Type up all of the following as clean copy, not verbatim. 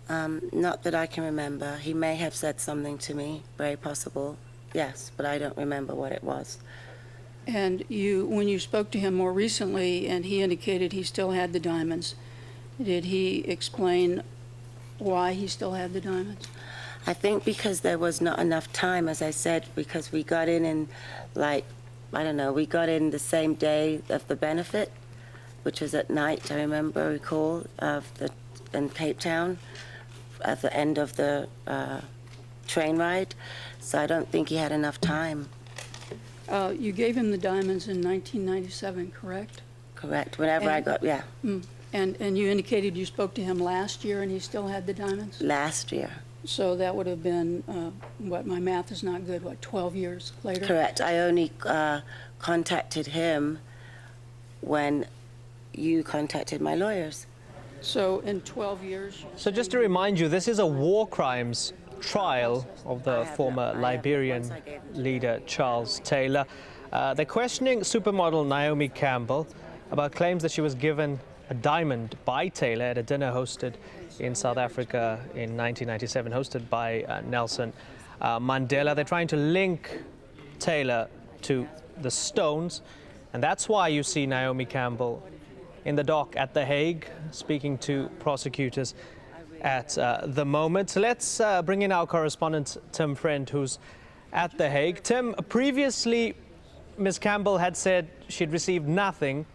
Not that I can remember. He may have said something to me, very possible, yes, but I don't remember what it was. And when you spoke to him more recently and he indicated he still had the diamonds, did he explain why he still had the diamonds? I think because there was not enough time, as I said, because we got in like, I don't know, we got in the same day of the benefit, which was at night, I recall, in Cape Town, at the end of the train ride. So I don't think he had enough time. You gave him the diamonds in 1997, correct? Correct, whenever I got, yeah. And you indicated you spoke to him last year and he still had the diamonds? Last year. So that would have been, what, my math is not good, what, 12 years later? Correct. I only contacted him when you contacted my lawyers. So in 12 years... So just to remind you, this is a war crimes trial of the former Liberian leader, Charles Taylor. They're questioning supermodel Naomi Campbell about claims that she was given a diamond by Taylor at a dinner hosted in South Africa in 1997, hosted by Nelson Mandela. They're trying to link Taylor to the stones, and that's why you see Naomi Campbell in the dock at The Hague, speaking to prosecutors at the moment. Let's bring in our correspondent, Tim Friend, who's at The Hague. Tim, previously, Ms. Campbell had said she'd received nothing,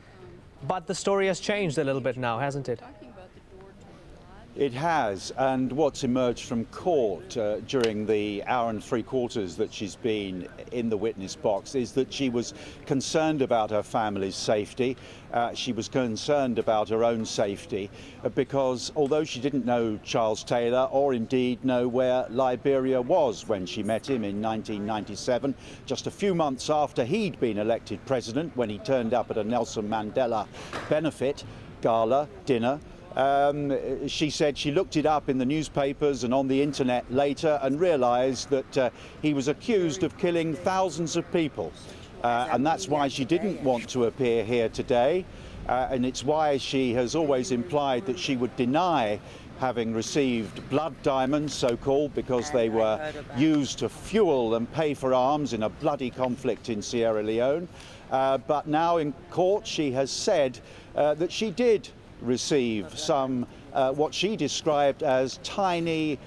but the story has changed a little bit now, hasn't it? It has, and what's emerged from court during the hour and three quarters that she's been in the witness box is that she was concerned about her family's safety. She was concerned about her own safety because although she didn't know Charles Taylor or indeed know where Liberia was when she met him in 1997, just a few months after he'd been elected president, when he turned up at a Nelson Mandela benefit gala dinner, she said she looked it up in the newspapers and on the internet later and realized that he was accused of killing thousands of people. And that's why she didn't want to appear here today. And it's why she has always implied that she would deny having received blood diamonds, so-called, because they were used to fuel and pay for arms in a bloody conflict in Sierra Leone. But now in court she has said that she did receive some, what she described as tiny,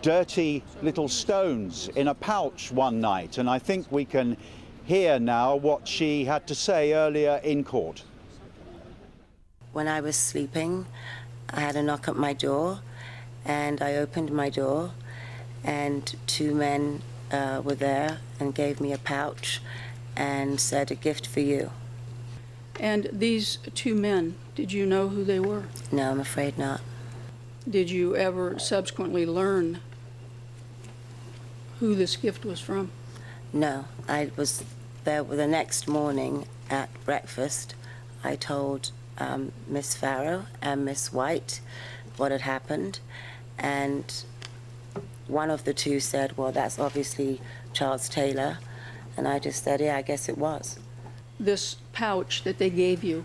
dirty little stones in a pouch one night. And I think we can hear now what she had to say earlier in court. When I was sleeping, I had a knock at my door, and I opened my door, and two men were there and gave me a pouch and said, "A gift for you." And these two men, did you know who they were? No, I'm afraid not. Did you ever subsequently learn who this gift was from? No, I was there the next morning at breakfast. I told Miss Farrow and Miss White what had happened, and one of the two said, "Well, that's obviously Charles Taylor," and I just said, "Yeah, I guess it was." This pouch that they gave you,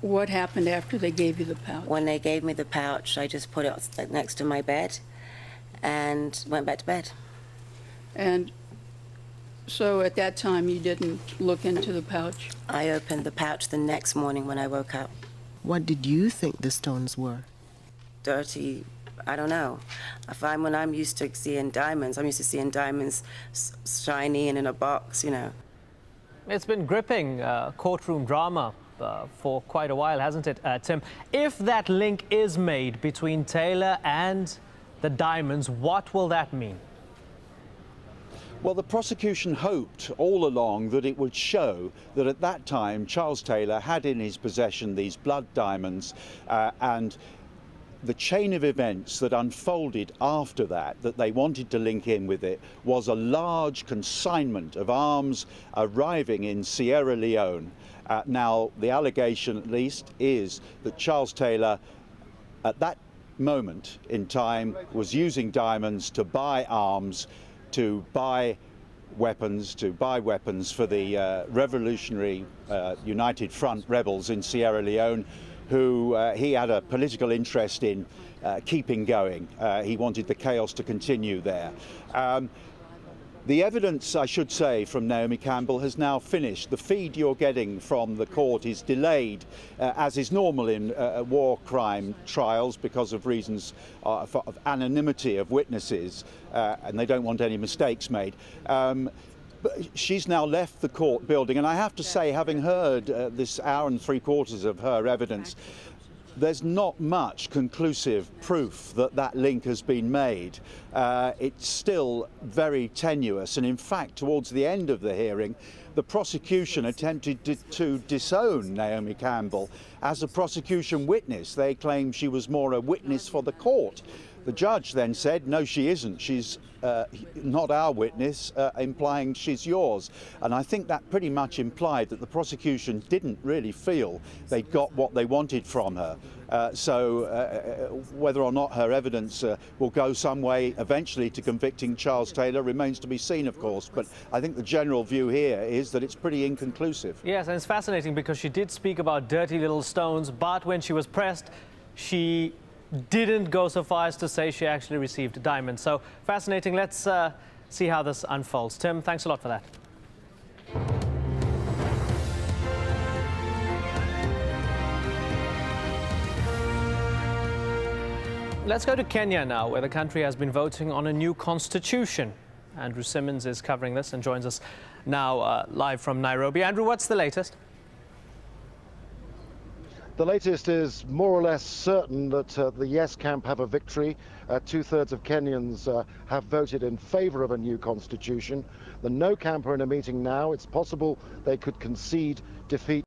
what happened after they gave you the pouch? When they gave me the pouch, I just put it next to my bed and went back to bed. And so at that time you didn't look into the pouch? I opened the pouch the next morning when I woke up. What did you think the stones were? Dirty, I don't know. When I'm used to seeing diamonds, I'm used to seeing diamonds shiny and in a box, you know. It's been gripping courtroom drama for quite a while, hasn't it, Tim? If that link is made between Taylor and the diamonds, what will that mean? Well, the prosecution hoped all along that it would show that at that time Charles Taylor had in his possession these blood diamonds, and the chain of events that unfolded after that they wanted to link in with it was a large consignment of arms arriving in Sierra Leone. Now, the allegation, at least, is that Charles Taylor, at that moment in time, was using diamonds to buy arms, to buy weapons for the Revolutionary United Front rebels in Sierra Leone, who he had a political interest in keeping going. He wanted the chaos to continue there. The evidence, I should say, from Naomi Campbell has now finished. The feed you're getting from the court is delayed, as is normal in war crime trials, because of reasons of anonymity of witnesses, and they don't want any mistakes made. But she's now left the court building, and I have to say, having heard this hour and 3/4 of her evidence, there's not much conclusive proof that that link has been made. It's still very tenuous, and in fact, towards the end of the hearing, the prosecution attempted to disown Naomi Campbell as a prosecution witness. They claimed she was more a witness for the court. The judge then said, no, she isn't. She's not our witness, implying she's yours. And I think that pretty much implied that the prosecution didn't really feel they got what they wanted from her. So whether or not her evidence will go some way eventually to convicting Charles Taylor remains to be seen, of course. But I think the general view here is that it's pretty inconclusive. Yes, and it's fascinating because she did speak about dirty little stones, but when she was pressed, she didn't go so far as to say she actually received a diamond. So fascinating. Let's see how this unfolds. Tim, thanks a lot for that. Let's go to Kenya now, where the country has been voting on a new constitution. Andrew Simmons is covering this and joins us now live from Nairobi. Andrew, what's the latest? The latest is more or less certain that the yes camp have a victory. 2/3 of Kenyans have voted in favour of a new constitution. The no camp are in a meeting now. It's possible they could concede defeat